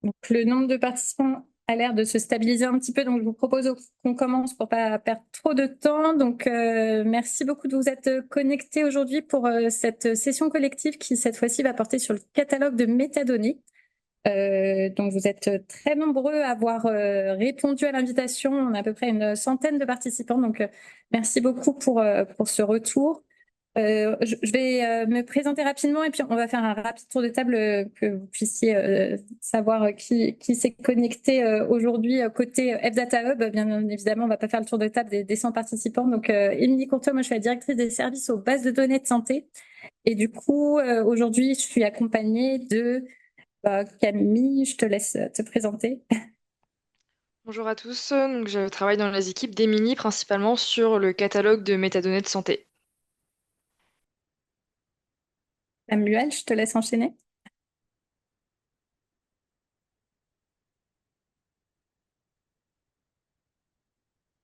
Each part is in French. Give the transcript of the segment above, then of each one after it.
Donc, le nombre de participants a l'air de se stabiliser un petit peu, donc je vous propose qu'on commence pour pas perdre trop de temps. Donc, merci beaucoup de vous être connectés aujourd'hui pour cette session collective qui, cette fois-ci, va porter sur le catalogue de métadonnées. Donc, vous êtes très nombreux à avoir répondu à l'invitation. On a à peu près une centaine de participants, donc merci beaucoup pour ce retour. Je vais me présenter rapidement et puis on va faire un rapide tour de table que vous puissiez savoir qui s'est connecté aujourd'hui côté FData Hub. Bien évidemment, on va pas faire le tour de table des 100 participants. Donc, Émilie Courtois, moi je suis la directrice des services aux bases de données de santé. Et du coup, aujourd'hui, je suis accompagnée de Camille. Je te laisse te présenter. Bonjour à tous, donc je travaille dans les équipes d'Emini principalement sur le catalogue de métadonnées de santé. Samuel, je te laisse enchaîner.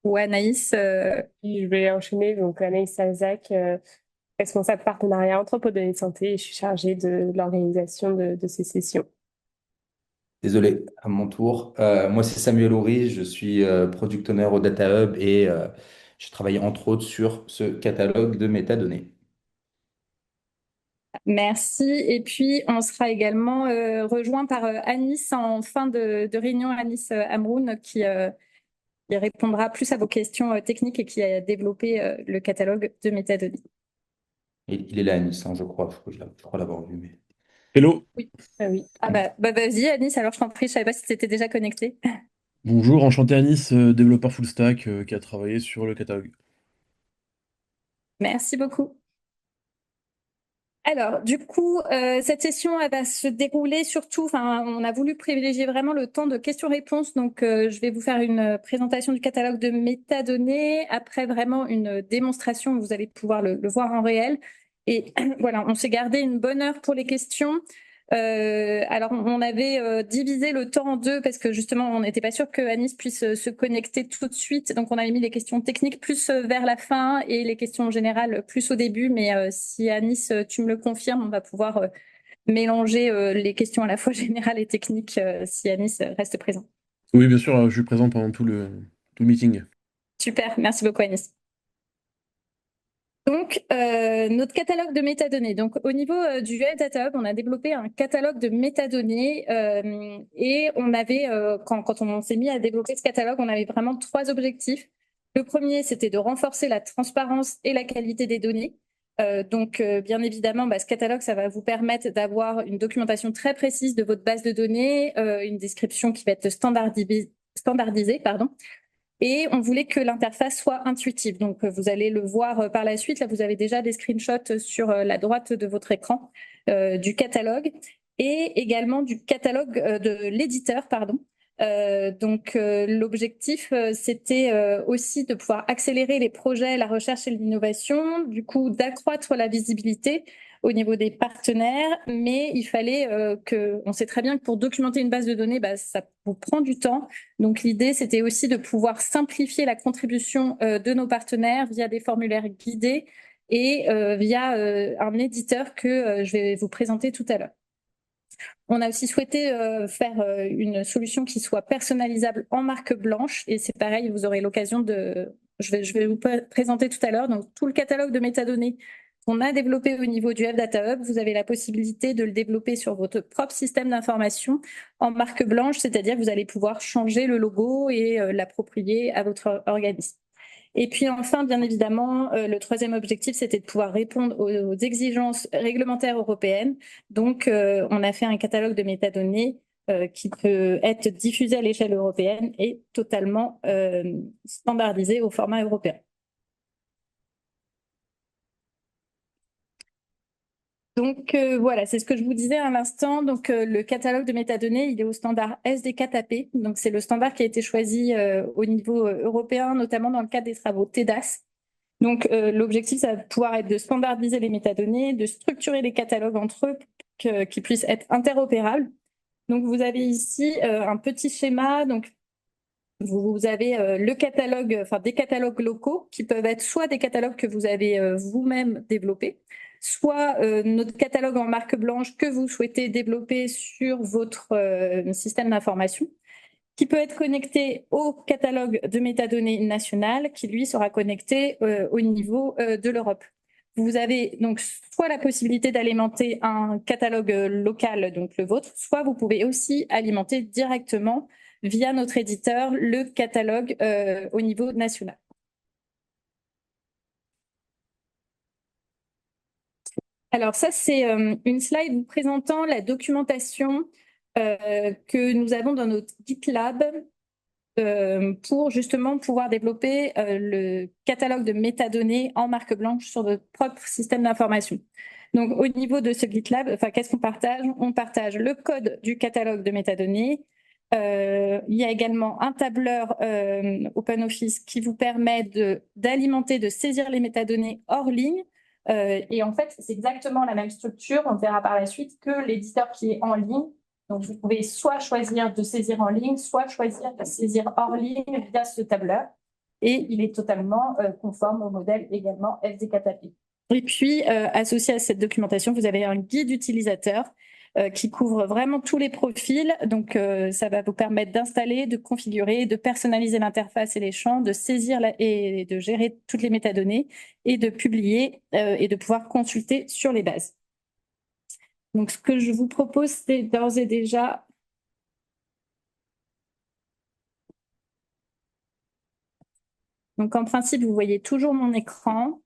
Ou Anaïs, Je vais enchaîner, donc Anaïs Salzac, responsable partenariat Anthropodonnées de santé, et je suis chargée de l'organisation de ces sessions. Désolé, à mon tour. Moi, c'est Samuel Horry, je suis product owner au Data Hub et je travaille entre autres sur ce catalogue de métadonnées. merci. Et puis, on sera également rejoint par Anis en fin de réunion, Anis Amroun, qui répondra plus à vos questions techniques et qui a développé le catalogue de métadonnées. Il est là, Anis, hein, je crois. Je crois l'avoir vu. Mais... Hello, Oui. Ah oui. Ah bah vas-y, Anis, alors je t'en prie, je savais pas si tu étais déjà connecté. bonjour, enchanté Anis, développeur full stack qui a travaillé sur le catalogue. Merci beaucoup. Alors, du coup, cette session, elle va se dérouler surtout, on a voulu privilégier vraiment le temps de questions-réponses. Donc, je vais vous faire une présentation du catalogue de métadonnées, après vraiment une démonstration où vous allez pouvoir le voir en réel. Et voilà, on s'est gardé une bonne heure pour les questions. Alors, on avait divisé le temps en deux parce que justement, on n'était pas sûr que Anis puisse se connecter tout de suite. Donc, on avait mis les questions techniques plus vers la fin et les questions générales plus au début. Mais si Anis, tu me le confirmes, on va pouvoir mélanger les questions à la fois générales et techniques si Anis reste présent. Oui, bien sûr, je suis présent pendant tout le meeting. Super, merci beaucoup Anis. Donc, notre catalogue de métadonnées. Donc, au niveau du Data Hub, on a développé un catalogue de métadonnées et on avait, quand on s'est mis à développer ce catalogue, on avait vraiment trois objectifs. Le premier, c'était de renforcer la transparence et la qualité des données. Donc, bien évidemment, ce catalogue, ça va vous permettre d'avoir une documentation très précise de votre base de données, une description qui va être standardisée, pardon. Et on voulait que l'interface soit intuitive. Donc, vous allez le voir par la suite. Là, vous avez déjà des screenshots sur la droite de votre écran du catalogue et également du catalogue de l'éditeur, pardon. Donc, l'objectif, c'était aussi de pouvoir accélérer les projets, la recherche et l'innovation, du coup, d'accroître la visibilité au niveau des partenaires, mais il fallait on sait très bien que pour documenter une base de données, ça vous prend du temps. Donc l'idée, c'était aussi de pouvoir simplifier la contribution de nos partenaires via des formulaires guidés et via un éditeur que je vais vous présenter tout à l'heure. On a aussi souhaité faire une solution qui soit personnalisable en marque blanche et c'est pareil, vous aurez l'occasion de... Je vais vous présenter tout à l'heure. Donc tout le catalogue de métadonnées qu'on a développé au niveau du FData Hub, vous avez la possibilité de le développer sur votre propre système d'information en marque blanche, c'est-à-dire que vous allez pouvoir changer le logo et l'approprier à votre organisme. Et puis enfin, bien évidemment, le troisième objectif, c'était de pouvoir répondre aux exigences réglementaires européennes. Donc, on a fait un catalogue de métadonnées qui peut être diffusé à l'échelle européenne et totalement standardisé au format européen. Donc voilà, c'est ce que je vous disais à l'instant. Donc le catalogue de métadonnées, il est au standard SDK-TAP. Donc c'est le standard qui a été choisi au niveau européen, notamment dans le cadre des travaux TEDAS. Donc l'objectif, ça va pouvoir être de standardiser les métadonnées, de structurer les catalogues entre eux, qui puissent être interopérables. Donc vous avez ici un petit schéma. Donc vous avez le catalogue, enfin des catalogues locaux qui peuvent être soit des catalogues que vous avez vous-même développés, soit notre catalogue en marque blanche que vous souhaitez développer sur votre système d'information, qui peut être connecté au catalogue de métadonnées national, qui lui sera connecté au niveau de l'Europe. Vous avez donc soit la possibilité d'alimenter un catalogue local, donc le vôtre, soit vous pouvez aussi alimenter directement via notre éditeur le catalogue au niveau national. Alors ça, c'est une slide vous présentant la documentation que nous avons dans notre GitLab pour justement pouvoir développer le catalogue de métadonnées en marque blanche sur notre propre système d'information. Donc, au niveau de ce GitLab, qu'est-ce qu'on partage? On partage le code du catalogue de métadonnées. Il y a également un tableur OpenOffice qui vous permet d'alimenter, de saisir les métadonnées hors ligne. Et en fait, c'est exactement la même structure, on verra par la suite, que l'éditeur qui est en ligne. Donc, vous pouvez soit choisir de saisir en ligne, soit choisir de saisir hors ligne via ce tableur. Et il est totalement conforme au modèle également FDKTAP. Et puis, associé à cette documentation, vous avez un guide utilisateur qui couvre vraiment tous les profils. Donc, ça va vous permettre d'installer, de configurer, de personnaliser l'interface et les champs, de saisir et de gérer toutes les métadonnées et de publier et de pouvoir consulter sur les bases. Donc, ce que je vous propose, c'est d'ores et déjà donc, en principe, vous voyez toujours mon écran.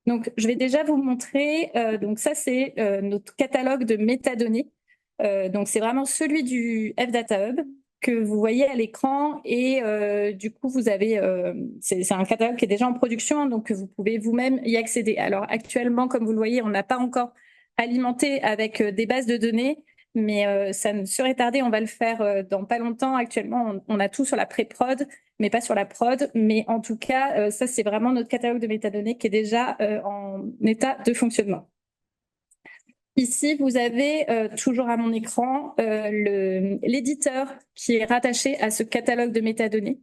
Donc, je vais déjà vous montrer. Donc, ça, c'est notre catalogue de métadonnées. Donc, c'est vraiment celui du FData Hub que vous voyez à l'écran. Et du coup, vous avez, c'est un catalogue qui est déjà en production, donc vous pouvez vous-même y accéder. Alors, actuellement, comme vous le voyez, on n'a pas encore alimenté avec des bases de données, mais ça ne serait tardé, on va le faire dans pas longtemps. Actuellement, on a tout sur la pré-prod, mais pas sur la prod. Mais en tout cas, ça, c'est vraiment notre catalogue de métadonnées qui est déjà en état de fonctionnement. Ici, vous avez toujours à mon écran l'éditeur qui est rattaché à ce catalogue de métadonnées.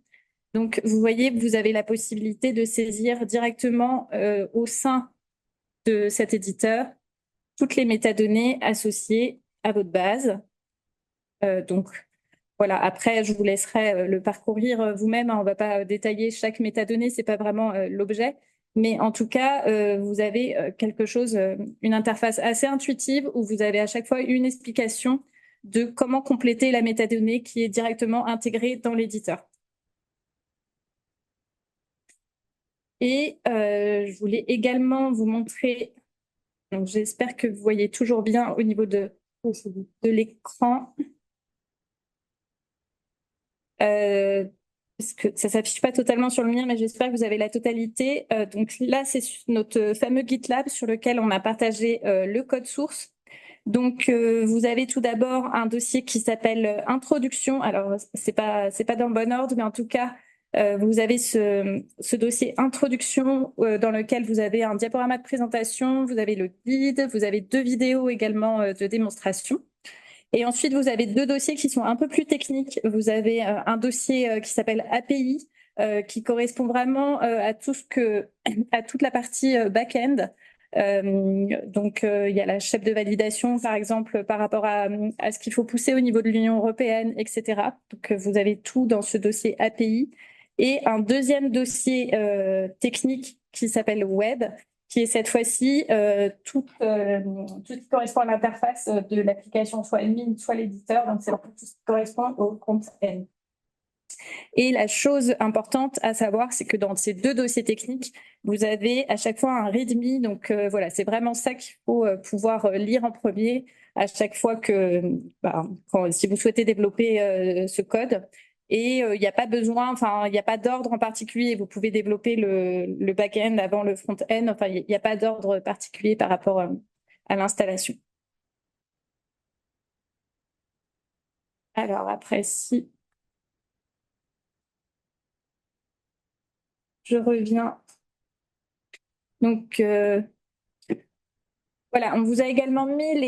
Donc, vous voyez, vous avez la possibilité de saisir directement au sein de cet éditeur toutes les métadonnées associées à votre base. Donc, voilà. Après, je vous laisserai le parcourir vous-même. Hein. On ne va pas détailler chaque métadonnée, c'est pas vraiment l'objet. Mais en tout cas, vous avez quelque chose, une interface assez intuitive où vous avez à chaque fois une explication de comment compléter la métadonnée qui est directement intégrée dans l'éditeur. Et je voulais également vous montrer, donc j'espère que vous voyez toujours bien au niveau de l'écran. Parce que ça ne s'affiche pas totalement sur le mien, mais j'espère que vous avez la totalité. Donc là, c'est notre fameux GitLab sur lequel on a partagé le code source. Donc, vous avez tout d'abord un dossier qui s'appelle Introduction. Alors, c'est pas dans le bon ordre, mais en tout cas, vous avez ce dossier Introduction dans lequel vous avez un diaporama de présentation, vous avez le guide, vous avez 2 vidéos également de démonstration. Et ensuite, vous avez 2 dossiers qui sont un peu plus techniques. Vous avez un dossier qui s'appelle API, qui correspond vraiment à toute la partie back-end. Donc, il y a la chef de validation, par exemple, par rapport à ce qu'il faut pousser au niveau de l'Union européenne, etc. Donc, vous avez tout dans ce dossier API. Et un deuxième dossier technique qui s'appelle Web, qui est cette fois-ci tout ce qui correspond à l'interface de l'application, soit admin, soit l'éditeur. Donc, c'est tout ce qui correspond au front-end. Et la chose importante à savoir, c'est que dans ces 2 dossiers techniques, vous avez à chaque fois un README. Donc, voilà, c'est vraiment ça qu'il faut pouvoir lire en premier à chaque fois que, si vous souhaitez développer ce code. Et il n'y a pas besoin, il n'y a pas d'ordre en particulier. Vous pouvez développer le back-end avant le front-end. Enfin, il n'y a pas d'ordre particulier par rapport à l'installation. Alors après, si je reviens. Donc, voilà, on vous a également mis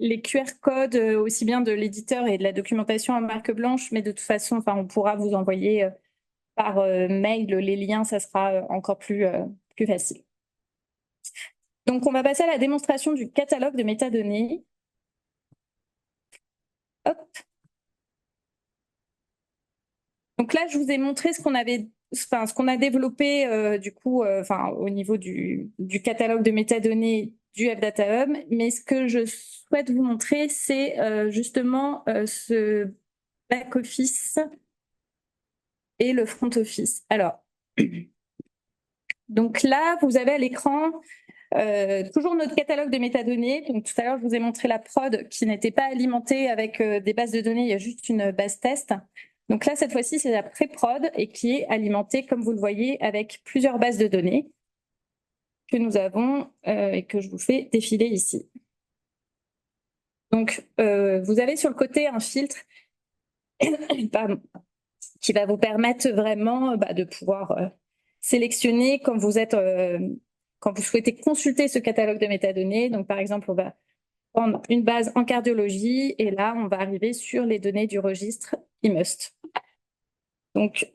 les QR codes aussi bien de l'éditeur et de la documentation en marque blanche, mais de toute façon, on pourra vous envoyer par mail les liens, ça sera encore plus facile. Donc, on va passer à la démonstration du catalogue de métadonnées. Hop. Donc là, je vous ai montré ce qu'on a développé du coup, au niveau du catalogue de métadonnées du FData Hub. Mais ce que je souhaite vous montrer, c'est justement ce back-office et le front-office. Alors, donc là, vous avez à l'écran toujours notre catalogue de métadonnées. Donc tout à l'heure, je vous ai montré la prod qui n'était pas alimentée avec des bases de données, il y a juste une base test. Donc là, cette fois-ci, c'est la pré-prod et qui est alimentée, comme vous le voyez, avec plusieurs bases de données que nous avons et que je vous fais défiler ici. Donc, vous avez sur le côté un filtre pardon, qui va vous permettre vraiment de pouvoir sélectionner quand vous souhaitez consulter ce catalogue de métadonnées. Donc, par exemple, on va prendre une base en cardiologie et là, on va arriver sur les données du registre IMUST. Donc,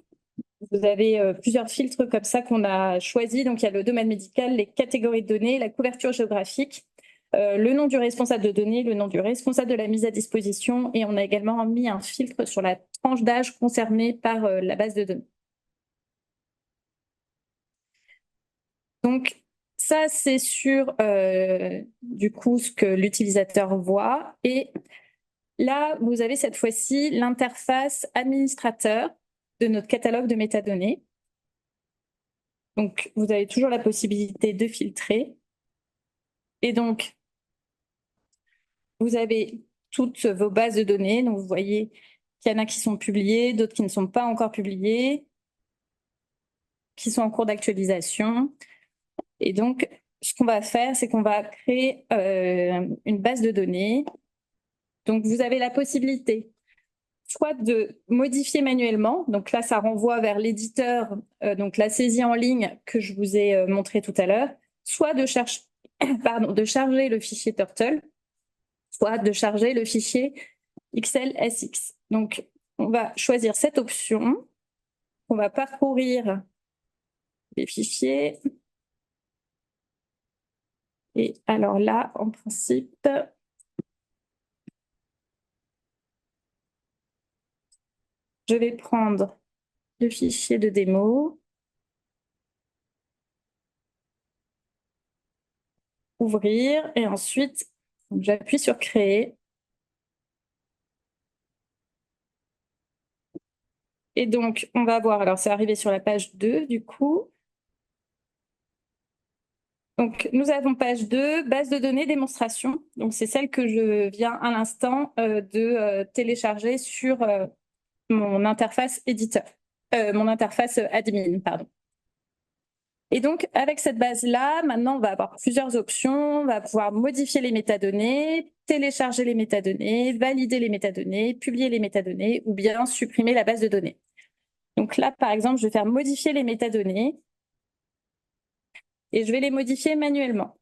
vous avez plusieurs filtres comme ça qu'on a choisis. Donc, il y a le domaine médical, les catégories de données, la couverture géographique, le nom du responsable de données, le nom du responsable de la mise à disposition et on a également mis un filtre sur la tranche d'âge concernée par la base de données. Donc, ça, c'est sur du coup ce que l'utilisateur voit. Et là, vous avez cette fois-ci l'interface administrateur de notre catalogue de métadonnées. Donc, vous avez toujours la possibilité de filtrer. Et donc, vous avez toutes vos bases de données. Donc, vous voyez qu'il y en a qui sont publiées, d'autres qui ne sont pas encore publiées, qui sont en cours d'actualisation. Et donc, ce qu'on va faire, c'est qu'on va créer une base de données. Donc, vous avez la possibilité soit de modifier manuellement. Donc là, ça renvoie vers l'éditeur, donc la saisie en ligne que je vous ai montré tout à l'heure, soit de charger le fichier Turtle, soit de charger le fichier XLSX. Donc, on va choisir cette option. On va parcourir les fichiers. Et alors là, en principe, je vais prendre le fichier de démo, ouvrir, et ensuite, j'appuie sur créer. Et donc, on va voir, alors c'est arrivé sur la page 2 du coup. Donc, nous avons page 2, base de données démonstration. Donc, c'est celle que je viens à l'instant de télécharger sur mon interface éditeur, mon interface admin, pardon. Et donc, avec cette base-là, maintenant, on va avoir plusieurs options. On va pouvoir modifier les métadonnées, télécharger les métadonnées, valider les métadonnées, publier les métadonnées ou bien supprimer la base de données. Donc là, par exemple, je vais faire modifier les métadonnées et je vais les modifier manuellement.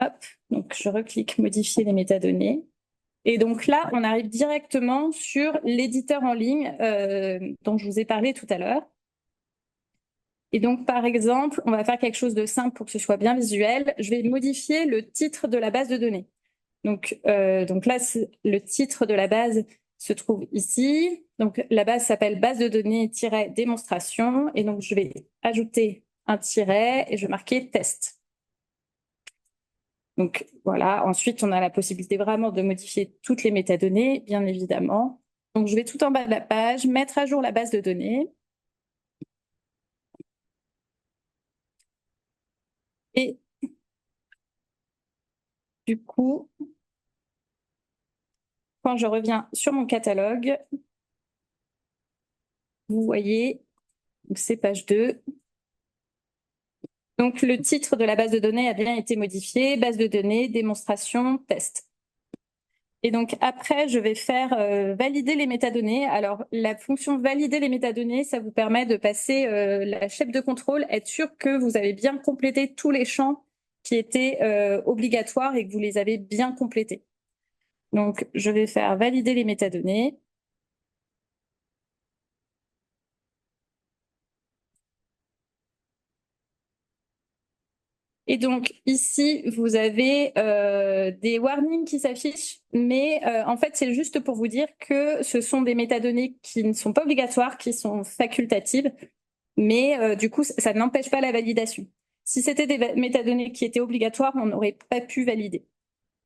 Hop, donc je reclique modifier les métadonnées. Et donc là, on arrive directement sur l'éditeur en ligne dont je vous ai parlé tout à l'heure. Et donc, par exemple, on va faire quelque chose de simple pour que ce soit bien visuel. Je vais modifier le titre de la base de données. Donc là, le titre de la base se trouve ici. Donc, la base s'appelle base de données-démonstration. Et donc, je vais ajouter un tiret et je vais marquer test. Donc, voilà. Ensuite, on a la possibilité vraiment de modifier toutes les métadonnées, bien évidemment. Donc, je vais tout en bas de la page, mettre à jour la base de données. Et du coup, quand je reviens sur mon catalogue, vous voyez, c'est page 2. Donc, le titre de la base de données a bien été modifié, base de données, démonstration, test. Et donc, après, je vais faire valider les métadonnées. Alors, la fonction valider les métadonnées, ça vous permet de passer la chef de contrôle, être sûr que vous avez bien complété tous les champs qui étaient obligatoires et que vous les avez bien complétés. Donc, je vais faire valider les métadonnées. Et donc ici, vous avez des warnings qui s'affichent, mais en fait, c'est juste pour vous dire que ce sont des métadonnées qui ne sont pas obligatoires, qui sont facultatives, mais du coup, ça n'empêche pas la validation. Si c'était des métadonnées qui étaient obligatoires, on n'aurait pas pu valider.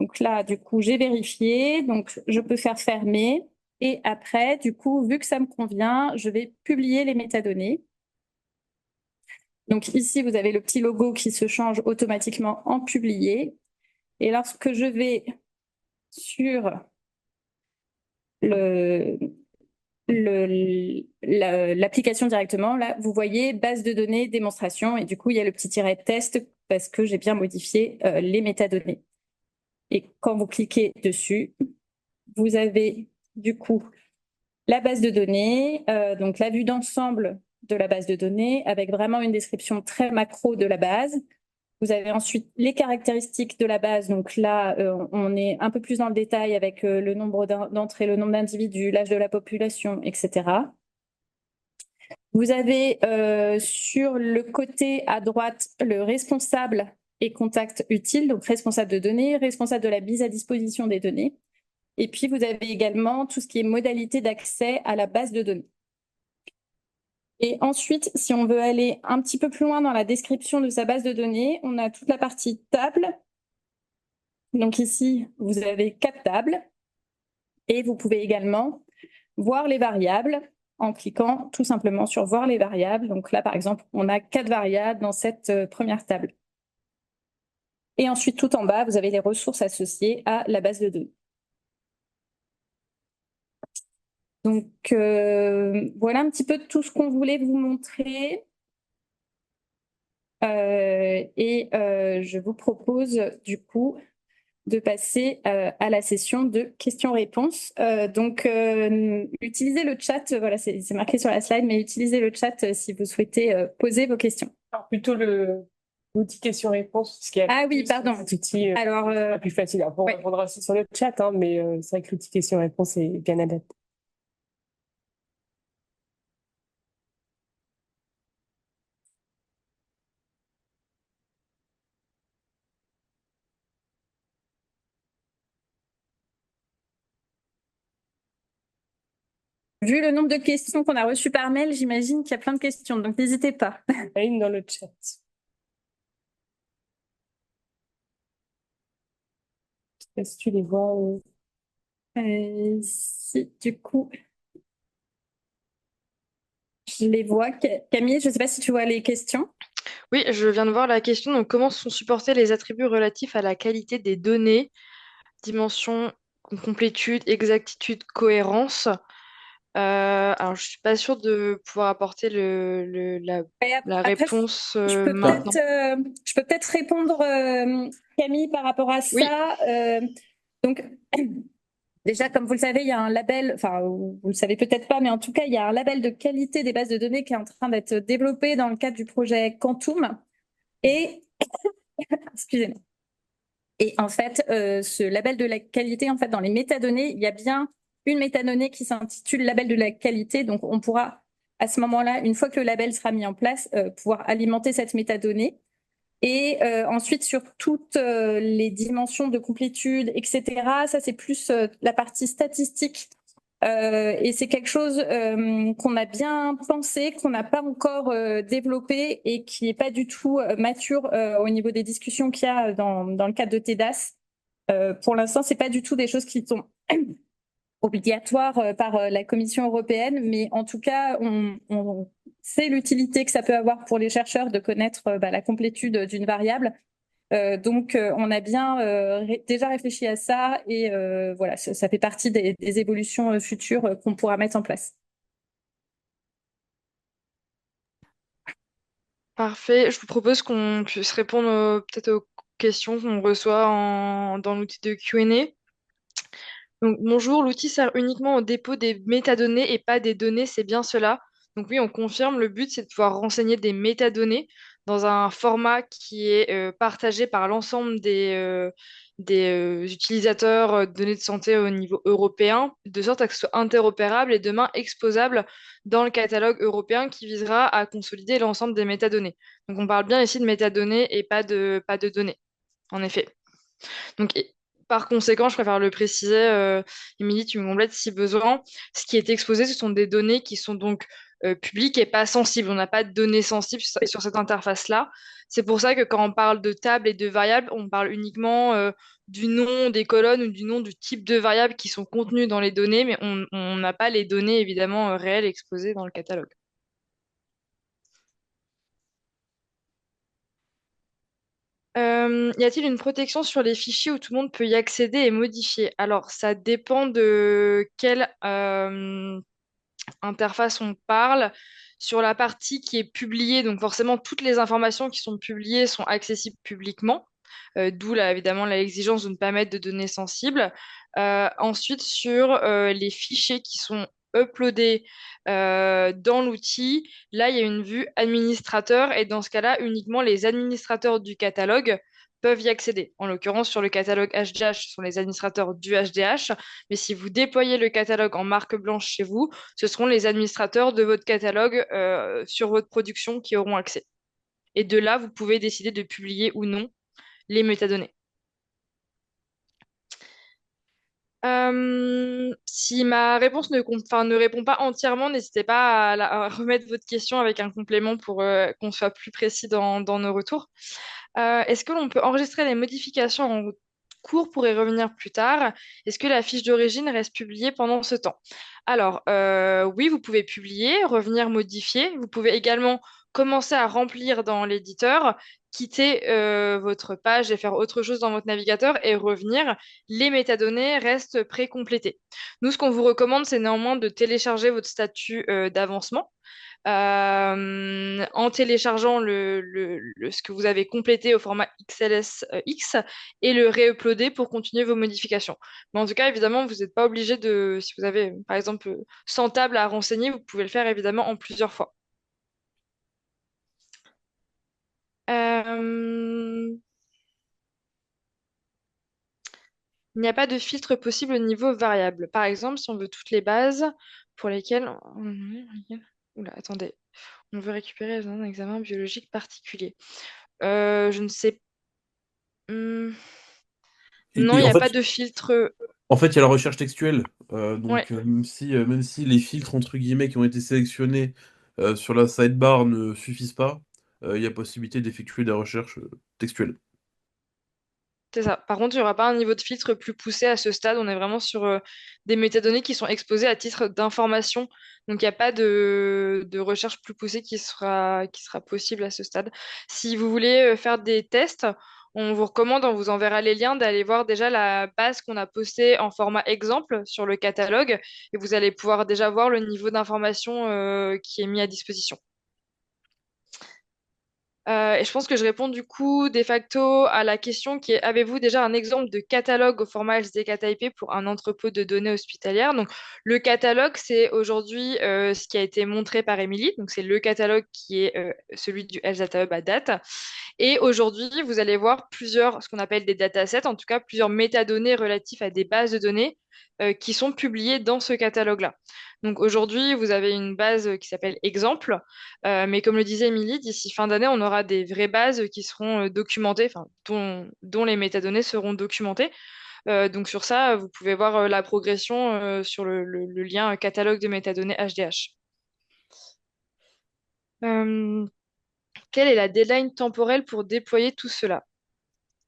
Donc là, du coup, j'ai vérifié, donc je peux faire fermer. Et après, du coup, vu que ça me convient, je vais publier les métadonnées. Donc ici, vous avez le petit logo qui se change automatiquement en publié. Et lorsque je vais sur le, l'application directement, là, vous voyez base de données, démonstration, et du coup, il y a le petit tiret test parce que j'ai bien modifié les métadonnées. Et quand vous cliquez dessus, vous avez du coup la base de données, donc la vue d'ensemble de la base de données avec vraiment une description très macro de la base. Vous avez ensuite les caractéristiques de la base. Donc là, on est un peu plus dans le détail avec le nombre d'entrées, le nombre d'individus, l'âge de la population, etc. Vous avez sur le côté à droite le responsable et contact utile, donc responsable de données, responsable de la mise à disposition des données. Et puis, vous avez également tout ce qui est modalité d'accès à la base de données. Et ensuite, si on veut aller un petit peu plus loin dans la description de sa base de données, on a toute la partie table. Donc ici, vous avez 4 tables. Et vous pouvez également voir les variables en cliquant tout simplement sur voir les variables. Donc là, par exemple, on a 4 variables dans cette première table. Et ensuite, tout en bas, vous avez les ressources associées à la base de données. Donc, voilà un petit peu tout ce qu'on voulait vous montrer. Je vous propose du coup de passer à la session de questions-réponses. Utilisez le chat, voilà, c'est marqué sur la slide, mais utilisez le chat si vous souhaitez poser vos questions. Alors, plutôt l'outil question-réponse, parce qu'il y a Ah oui, pardon. cet outil Alors, plus facile. Alors, on ouais. répondra aussi sur le chat, hein, mais c'est vrai que l'outil question-réponse est bien adapté. Vu le nombre de questions qu'on a reçues par mail, j'imagine qu'il y a plein de questions, donc n'hésitez pas. Une dans le chat. Je sais pas si tu les vois. Si, du coup, je les vois. Camille, je ne sais pas si tu vois les questions. Oui, je viens de voir la question. Donc, comment sont supportés les attributs relatifs à la qualité des données, dimension, complétude, exactitude, cohérence? Alors, je suis pas sûre de pouvoir apporter la Après, réponse je peux maintenant. peut-être répondre, Camille, par rapport à Oui, ça. Donc, déjà, comme vous le savez, il y a un label, enfin, vous le savez peut-être pas, mais en tout cas, il y a un label de qualité des bases de données qui est en train d'être développé dans le cadre du projet Quantum. Et, excusez-moi. Et en fait, ce label de la qualité, en fait, dans les métadonnées, il y a bien une métadonnée qui s'intitule label de la qualité. Donc, on pourra, à ce moment-là, une fois que le label sera mis en place, pouvoir alimenter cette métadonnée. Et ensuite, sur toutes les dimensions de complétude, etc., ça, c'est plus la partie statistique. Et c'est quelque chose qu'on a bien pensé, qu'on n'a pas encore développé et qui n'est pas du tout mature au niveau des discussions qu'il y a dans le cadre de TEDAS. Pour l'instant, c'est pas du tout des choses qui sont obligatoires par la Commission européenne, mais en tout cas, on sait l'utilité que ça peut avoir pour les chercheurs de connaître la complétude d'une variable. On a bien déjà réfléchi à ça et voilà, ça fait partie des évolutions futures qu'on pourra mettre en place. parfait. Je vous propose qu'on puisse répondre peut-être aux questions qu'on reçoit dans l'outil de Q&A. Donc, bonjour, l'outil sert uniquement au dépôt des métadonnées et pas des données, c'est bien cela? Donc oui, on confirme, le but, c'est de pouvoir renseigner des métadonnées dans un format qui est partagé par l'ensemble des utilisateurs de données de santé au niveau européen, de sorte à que ce soit interopérable et demain exposable dans le catalogue européen qui visera à consolider l'ensemble des métadonnées. Donc on parle bien ici de métadonnées et pas de données, en effet. Donc, par conséquent, je préfère le préciser, Émilie, tu me complètes si besoin. Ce qui est exposé, ce sont des données qui sont donc publiques et pas sensibles. On n'a pas de données sensibles sur cette interface-là. C'est pour ça que quand on parle de table et de variables, on parle uniquement du nom des colonnes ou du nom du type de variables qui sont contenues dans les données, mais on n'a pas les données évidemment réelles exposées dans le catalogue. Y a-t-il une protection sur les fichiers où tout le monde peut y accéder et modifier? Alors, ça dépend de quelle interface on parle. Sur la partie qui est publiée, donc forcément, toutes les informations qui sont publiées sont accessibles publiquement, d'où là, évidemment l'exigence de ne pas mettre de données sensibles. Ensuite, sur les fichiers qui sont uploadés dans l'outil, là, il y a une vue administrateur et dans ce cas-là, uniquement les administrateurs du catalogue peuvent y accéder. En l'occurrence, sur le catalogue HDH, ce sont les administrateurs du HDH, mais si vous déployez le catalogue en marque blanche chez vous, ce seront les administrateurs de votre catalogue sur votre production qui auront accès. Et de là, vous pouvez décider de publier ou non les métadonnées. Si ma réponse ne répond pas entièrement, n'hésitez pas à remettre votre question avec un complément pour qu'on soit plus précis dans nos retours. Est-ce que l'on peut enregistrer les modifications en cours pour y revenir plus tard? Est-ce que la fiche d'origine reste publiée pendant ce temps? Alors, oui, vous pouvez publier, revenir modifier. Vous pouvez également commencer à remplir dans l'éditeur, quitter votre page et faire autre chose dans votre navigateur et revenir. Les métadonnées restent précomplétées. Nous, ce qu'on vous recommande, c'est néanmoins de télécharger votre statut d'avancement en téléchargeant ce que vous avez complété au format XLSX et le réuploader pour continuer vos modifications. Mais en tout cas, évidemment, vous n'êtes pas obligé de, si vous avez par exemple 100 tables à renseigner, vous pouvez le faire évidemment en plusieurs fois. Euh, Il n'y a pas de filtre possible au niveau variable. Par exemple, si on veut toutes les bases pour lesquelles... Oula, attendez. On veut récupérer un examen biologique particulier. Je ne sais. Hmm. Non, il Et n'y en a pas fait, de filtre. il y a la recherche textuelle. Ouais, Même si les filtres entre guillemets qui ont été sélectionnés sur la sidebar ne suffisent pas, il y a possibilité d'effectuer des recherches textuelles. c'est ça. Par contre, il n'y aura pas un niveau de filtre plus poussé à ce stade. On est vraiment sur des métadonnées qui sont exposées à titre d'information. Donc, il n'y a pas de recherche plus poussée qui sera possible à ce stade. Si vous voulez faire des tests, on vous recommande, on vous enverra les liens, d'aller voir déjà la base qu'on a postée en format exemple sur le catalogue. Et vous allez pouvoir déjà voir le niveau d'information qui est mis à disposition. Et je pense que je réponds du coup de facto à la question qui est, avez-vous déjà un exemple de catalogue au format LSDK pour un entrepôt de données hospitalières? Donc le catalogue, c'est aujourd'hui ce qui a été montré par Émilie. Donc c'est le catalogue qui est celui du Health Data Hub à date. Et aujourd'hui, vous allez voir plusieurs, ce qu'on appelle des datasets, en tout cas plusieurs métadonnées relatives à des bases de données qui sont publiées dans ce catalogue-là. Donc aujourd'hui, vous avez une base qui s'appelle Exemple, mais comme le disait Émilie, d'ici fin d'année, on aura des vraies bases qui seront documentées, enfin, dont les métadonnées seront documentées. Donc sur ça, vous pouvez voir la progression sur le lien catalogue de métadonnées HDH. Euh, Quelle est la deadline temporelle pour déployer tout cela?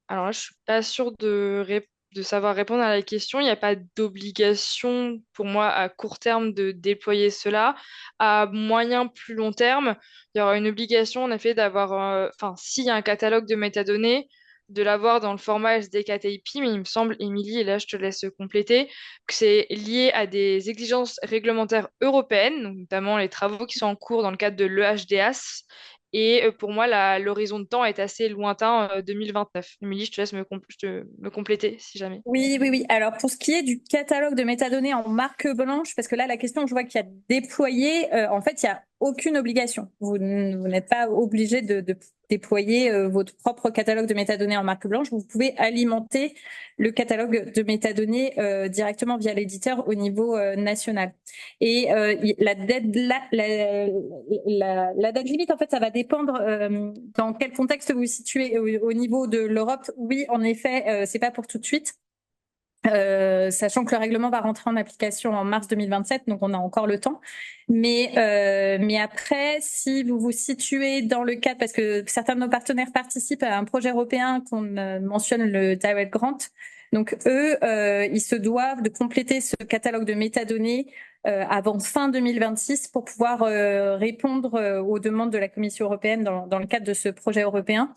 Alors là, je suis pas sûre de savoir répondre à la question. Il n'y a pas d'obligation pour moi à court terme de déployer cela. À moyen, plus long terme, il y aura une obligation en effet d'avoir, enfin, s'il y a un catalogue de métadonnées, de l'avoir dans le format SDKTIP, mais il me semble, Émilie, et là je te laisse compléter, que c'est lié à des exigences réglementaires européennes, donc notamment les travaux qui sont en cours dans le cadre de l'EHDAS. Et pour moi, l'horizon de temps est assez lointain, 2029. Émilie, je te laisse me compléter si jamais. Oui, oui, oui. Alors, pour ce qui est du catalogue de métadonnées en marque blanche, parce que là, la question, je vois qu'il y a déployé, en fait, il y a aucune obligation. Vous n'êtes pas obligé de déployer votre propre catalogue de métadonnées en marque blanche. Vous pouvez alimenter le catalogue de métadonnées directement via l'éditeur au niveau national. Et la date limite, en fait, ça va dépendre dans quel contexte vous vous situez au niveau de l'Europe. Oui, en effet, c'est pas pour tout de suite. Sachant que le règlement va rentrer en application en mars 2027, donc on a encore le temps. Mais après, si vous vous situez dans le cadre, parce que certains de nos partenaires participent à un projet européen qu'on mentionne, le Direct Grant, donc eux, ils se doivent de compléter ce catalogue de métadonnées avant fin 2026 pour pouvoir répondre aux demandes de la Commission européenne dans le cadre de ce projet européen.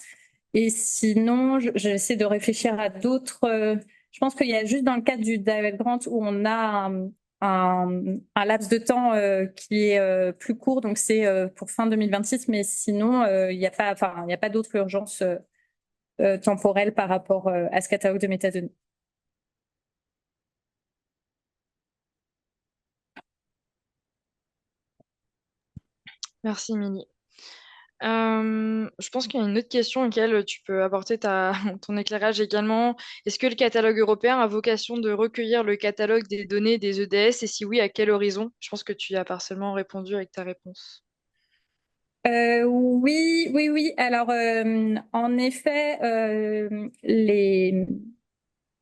Et sinon, j'essaie de réfléchir à d'autres. Je pense qu'il y a juste dans le cadre du Direct Grant où on a un laps de temps qui est plus court, donc c'est pour fin 2026. Mais sinon, il n'y a pas, enfin, il n'y a pas d'autre urgence temporelle par rapport à ce catalogue de métadonnées. Merci, Émilie. Je pense qu'il y a une autre question auquel tu peux apporter ton éclairage également. Est-ce que le catalogue européen a vocation de recueillir le catalogue des données des EDS et si oui, à quel horizon? Je pense que tu y as partiellement répondu avec ta réponse. Oui. Alors, en effet,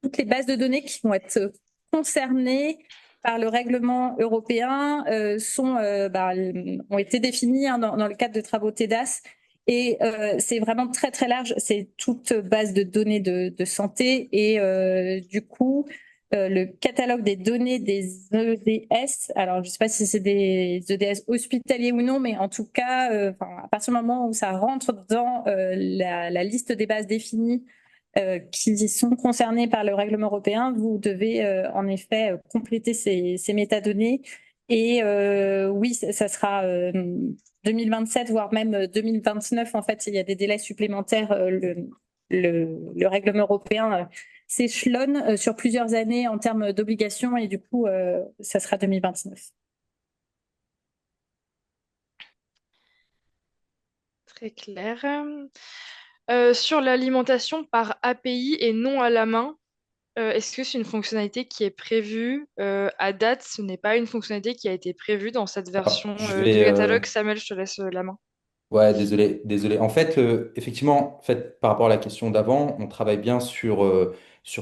toutes les bases de données qui vont être concernées par le règlement européen ont été définies dans le cadre de travaux TEDAS. Et c'est vraiment très, très large. C'est toute base de données de santé. Et du coup, le catalogue des données des EDS, alors je ne sais pas si c'est des EDS hospitaliers ou non, mais en tout cas, à partir du moment où ça rentre dans la liste des bases définies qui sont concernés par le règlement européen, vous devez en effet compléter ces métadonnées. Et oui, ça sera 2027, voire même 2029. En fait, il y a des délais supplémentaires. Le règlement européen s'échelonne sur plusieurs années en termes d'obligations et du coup, ça sera 2029. Très clair. Sur l'alimentation par API et non à la main, est-ce que c'est une fonctionnalité qui est prévue à date? Ce n'est pas une fonctionnalité qui a été prévue dans cette Alors, version je du vais, catalogue. Samuel, je te laisse la main. ouais, désolé. En fait, effectivement, en fait, par rapport à la question d'avant, on travaille bien sur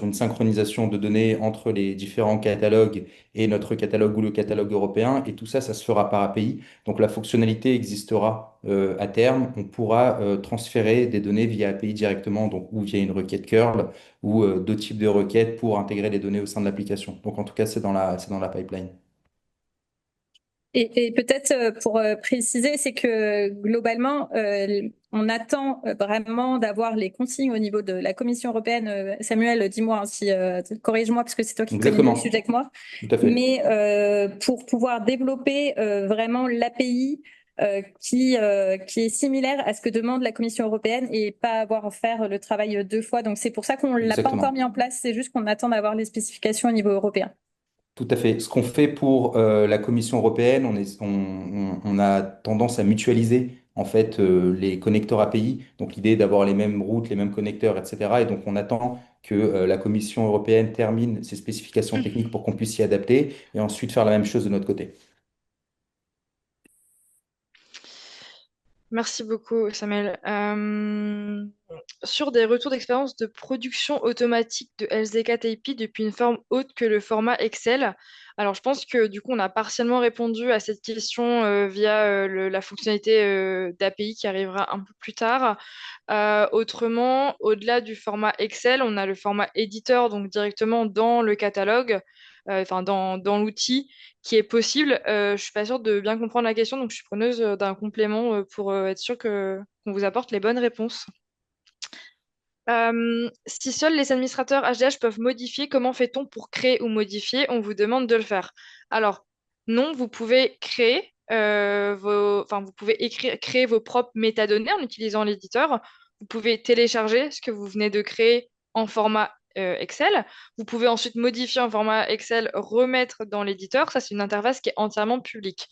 une synchronisation de données entre les différents catalogues et notre catalogue ou le catalogue européen. Et tout ça, ça se fera par API. Donc, la fonctionnalité existera à terme. On pourra transférer des données via API directement, donc ou via une requête curl ou d'autres types de requêtes pour intégrer les données au sein de l'application. Donc, en tout cas, c'est dans la pipeline. Et peut-être pour préciser, c'est que globalement, on attend vraiment d'avoir les consignes au niveau de la Commission européenne. Samuel, dis-moi, hein, si corrige-moi parce que c'est toi qui connais mieux le sujet Exactement, que moi. tout à fait. Mais pour pouvoir développer vraiment l'API qui est similaire à ce que demande la Commission européenne et pas avoir à faire le travail deux fois. Donc c'est pour ça qu'on l'a pas encore mis Exactement. en place. C'est juste qu'on attend d'avoir les spécifications au niveau européen. Tout à fait. Ce qu'on fait pour la Commission européenne, on a tendance à mutualiser en fait les connecteurs API. Donc l'idée est d'avoir les mêmes routes, les mêmes connecteurs, etc. Et donc on attend que la Commission européenne termine ses spécifications techniques pour qu'on puisse s'y adapter et ensuite faire la même chose de notre côté. Merci beaucoup, Samuel. Sur des retours d'expérience de production automatique de SDK TAPI depuis une forme autre que le format Excel. Alors, je pense que du coup, on a partiellement répondu à cette question via la fonctionnalité d'API qui arrivera un peu plus tard. Autrement, au-delà du format Excel, on a le format éditeur, donc directement dans le catalogue, enfin dans l'outil qui est possible. Je suis pas sûre de bien comprendre la question, donc je suis preneuse d'un complément pour être sûre qu'on vous apporte les bonnes réponses. Si seuls les administrateurs HDH peuvent modifier, comment fait-on pour créer ou modifier? On vous demande de le faire. Alors, non, vous pouvez créer vous pouvez créer vos propres métadonnées en utilisant l'éditeur. Vous pouvez télécharger ce que vous venez de créer en format Excel. Vous pouvez ensuite modifier un format Excel, remettre dans l'éditeur. Ça, c'est une interface qui est entièrement publique.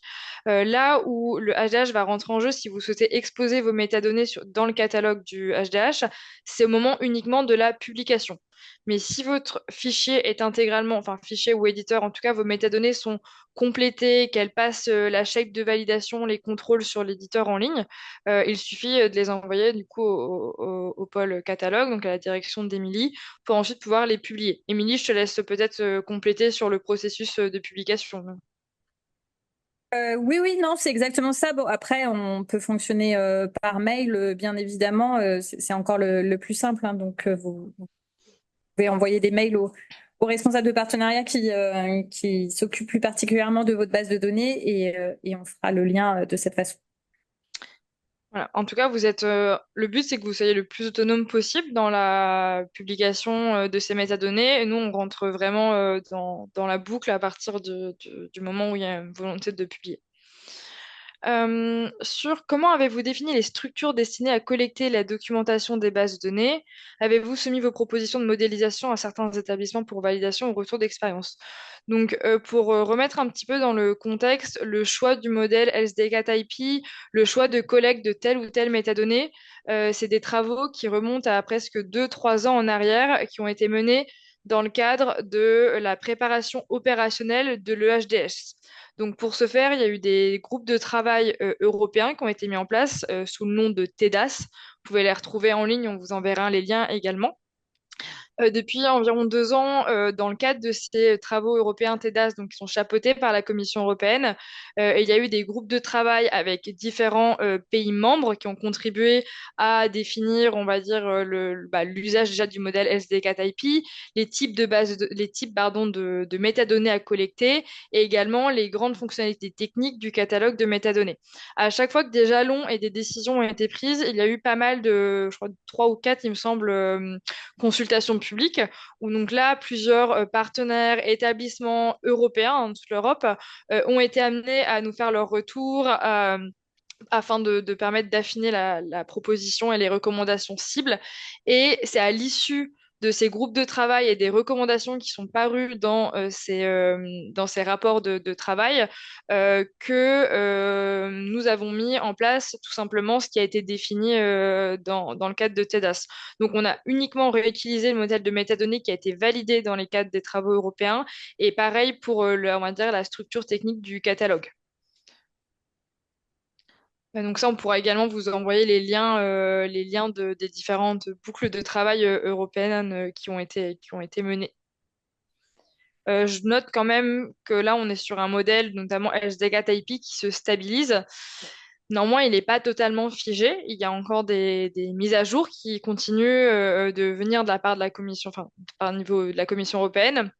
Là où le HDH va rentrer en jeu, si vous souhaitez exposer vos métadonnées dans le catalogue du HDH, c'est au moment uniquement de la publication. Mais si votre fichier est intégralement, enfin fichier ou éditeur, en tout cas vos métadonnées sont complétées, qu'elles passent la shape de validation, les contrôles sur l'éditeur en ligne, il suffit de les envoyer du coup au pôle catalogue, donc à la direction d'Émilie, pour ensuite pouvoir les publier. Émilie, je te laisse peut-être compléter sur le processus de publication. Oui, oui, non, c'est exactement ça. Bon, après, on peut fonctionner par mail, bien évidemment. C'est encore le plus simple, hein. Donc, vous pouvez envoyer des mails aux responsables de partenariat qui s'occupent plus particulièrement de votre base de données et on fera le lien de cette façon. Voilà. En tout cas, le but, c'est que vous soyez le plus autonome possible dans la publication de ces métadonnées. Et nous, on rentre vraiment dans la boucle à partir du moment où il y a une volonté de publier. Sur comment avez-vous défini les structures destinées à collecter la documentation des bases de données? Avez-vous soumis vos propositions de modélisation à certains établissements pour validation ou retour d'expérience? Donc, pour remettre un petit peu dans le contexte, le choix du modèle SDK-TypeI, le choix de collecte de telle ou telle métadonnée, c'est des travaux qui remontent à presque 2-3 ans en arrière, qui ont été menés dans le cadre de la préparation opérationnelle de l'EHDS. Donc pour ce faire, il y a eu des groupes de travail européens qui ont été mis en place sous le nom de TEDAS. Vous pouvez les retrouver en ligne, on vous enverra les liens également. Depuis environ 2 ans, dans le cadre de ces travaux européens TEDAS, donc qui sont chapeautés par la Commission européenne, il y a eu des groupes de travail avec différents pays membres qui ont contribué à définir, on va dire, l'usage déjà du modèle SDK-TypeI, les types de métadonnées à collecter et également les grandes fonctionnalités techniques du catalogue de métadonnées. À chaque fois que des jalons et des décisions ont été prises, il y a eu pas mal de, je crois, 3 ou 4, il me semble, consultation publique, où donc là, plusieurs partenaires, établissements européens dans toute l'Europe ont été amenés à nous faire leur retour afin de permettre d'affiner la proposition et les recommandations cibles. Et c'est à l'issue de ces groupes de travail et des recommandations qui sont parues dans ces rapports de travail que nous avons mis en place tout simplement ce qui a été défini dans le cadre de TEDAS. Donc, on a uniquement réutilisé le modèle de métadonnées qui a été validé dans les cadres des travaux européens et pareil pour on va dire, la structure technique du catalogue. Donc ça, on pourra également vous envoyer les liens des différentes boucles de travail européennes qui ont été menées. Je note quand même que là, on est sur un modèle, notamment SDK-TypeI, qui se stabilise. Néanmoins, il n'est pas totalement figé. Il y a encore des mises à jour qui continuent de venir de la part de la Commission, enfin, par le niveau de la Commission européenne,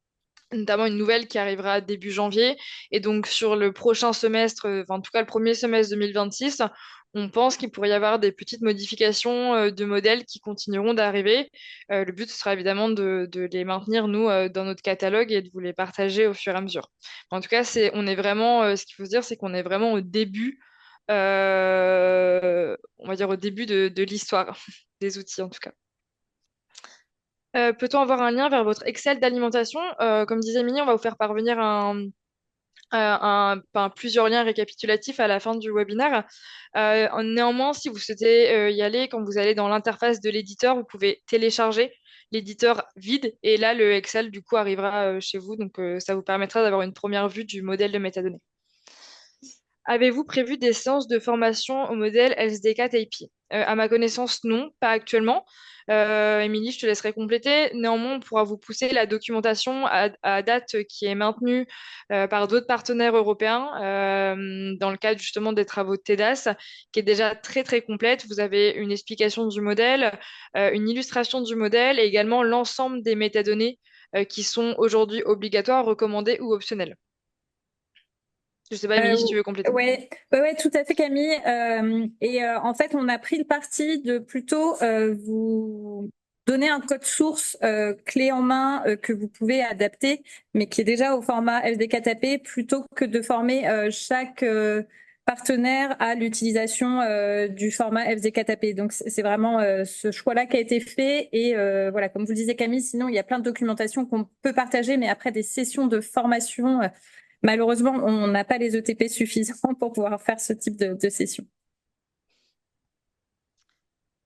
notamment une nouvelle qui arrivera début janvier. Et donc, sur le prochain semestre, enfin, en tout cas le premier semestre 2026, on pense qu'il pourrait y avoir des petites modifications de modèles qui continueront d'arriver. Le but ce sera évidemment de les maintenir, nous, dans notre catalogue et de vous les partager au fur et à mesure. En tout cas, on est vraiment, ce qu'il faut se dire, c'est qu'on est vraiment au début, on va dire au début de l'histoire des outils, en tout cas. Peut-on avoir un lien vers votre Excel d'alimentation? Comme disait Mini, on va vous faire parvenir plusieurs liens récapitulatifs à la fin du webinaire. Néanmoins, si vous souhaitez y aller, quand vous allez dans l'interface de l'éditeur, vous pouvez télécharger l'éditeur vide et là, le Excel, du coup, arrivera chez vous. Donc, ça vous permettra d'avoir une première vue du modèle de métadonnées. Avez-vous prévu des séances de formation au modèle SDK-TypeI? À ma connaissance, non, pas actuellement. Émilie, je te laisserai compléter. Néanmoins, on pourra vous pousser la documentation à date qui est maintenue par d'autres partenaires européens dans le cadre justement des travaux de TEDAS, qui est déjà très très complète. Vous avez une explication du modèle, une illustration du modèle et également l'ensemble des métadonnées qui sont aujourd'hui obligatoires, recommandées ou optionnelles. Je sais pas, Émilie, si tu veux compléter. Ouais, tout à fait, Camille. En fait, on a pris le parti de plutôt vous donner un code source clé en main que vous pouvez adapter, mais qui est déjà au format SDK-TypeI, plutôt que de former partenaires à l'utilisation du format FZKTP. Donc c'est vraiment ce choix-là qui a été fait. Et voilà, comme vous le disiez Camille, sinon il y a plein de documentation qu'on peut partager, mais après des sessions de formation, malheureusement, on n'a pas les ETP suffisants pour pouvoir faire ce type de session.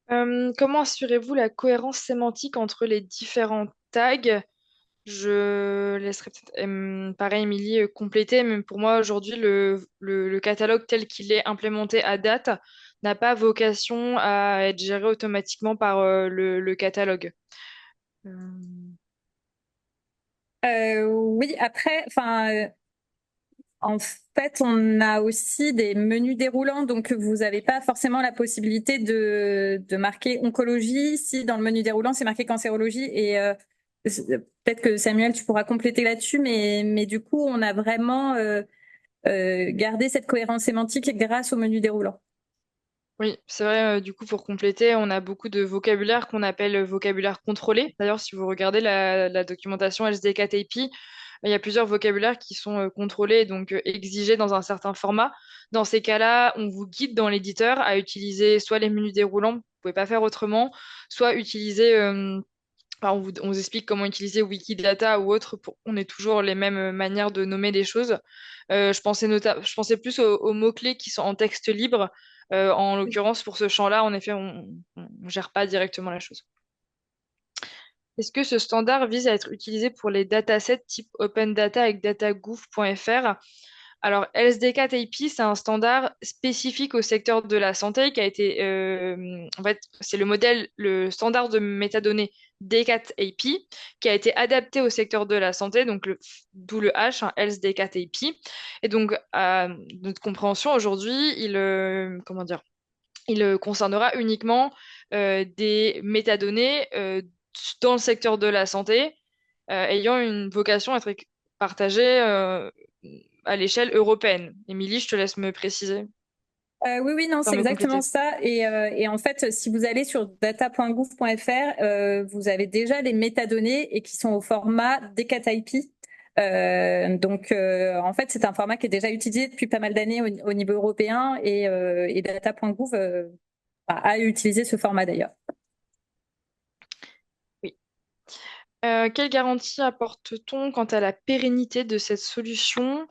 Comment assurez-vous la cohérence sémantique entre les différents tags? Je laisserai peut-être, pareil, Émilie, compléter, mais pour moi, aujourd'hui, le catalogue tel qu'il est implémenté à date n'a pas vocation à être géré automatiquement par le catalogue. Euh, Oui, après, enfin. En fait, on a aussi des menus déroulants, donc vous n'avez pas forcément la possibilité de marquer oncologie si dans le menu déroulant c'est marqué cancérologie. Et peut-être que Samuel, tu pourras compléter là-dessus, mais du coup, on a vraiment gardé cette cohérence sémantique grâce au menu déroulant. Oui, c'est vrai, du coup, pour compléter, on a beaucoup de vocabulaire qu'on appelle vocabulaire contrôlé. D'ailleurs, si vous regardez la documentation HDKTP, il y a plusieurs vocabulaires qui sont contrôlés, donc exigés dans un certain format. Dans ces cas-là, on vous guide dans l'éditeur à utiliser soit les menus déroulants, vous pouvez pas faire autrement, soit utiliser, enfin, on vous explique comment utiliser Wikidata ou autre, on ait toujours les mêmes manières de nommer les choses. Je pensais plus aux mots-clés qui sont en texte libre. En l'occurrence, pour ce champ-là, en effet, on ne gère pas directement la chose. Est-ce que ce standard vise à être utilisé pour les datasets type Open Data avec datagouv.fr? Alors, LSDK-TIP, c'est un standard spécifique au secteur de la santé qui a été, en fait, c'est le modèle, le standard de métadonnées DCAT-AP qui a été adapté au secteur de la santé, donc d'où le H, hein, LSDK-TIP. Et donc, à notre compréhension aujourd'hui, comment dire, il concernera uniquement des métadonnées dans le secteur de la santé ayant une vocation à être partagée à l'échelle européenne. Émilie, je te laisse me préciser. Oui, oui, non, Enfin, c'est me exactement compléter. ça. Et en fait, si vous allez sur data.gouv.fr, vous avez déjà les métadonnées et qui sont au format DCAT-IP. Donc, en fait, c'est un format qui est déjà utilisé depuis pas mal d'années au niveau européen et data.gouv a utilisé ce format d'ailleurs. Oui. Quelle garantie apporte-t-on quant à la pérennité de cette solution?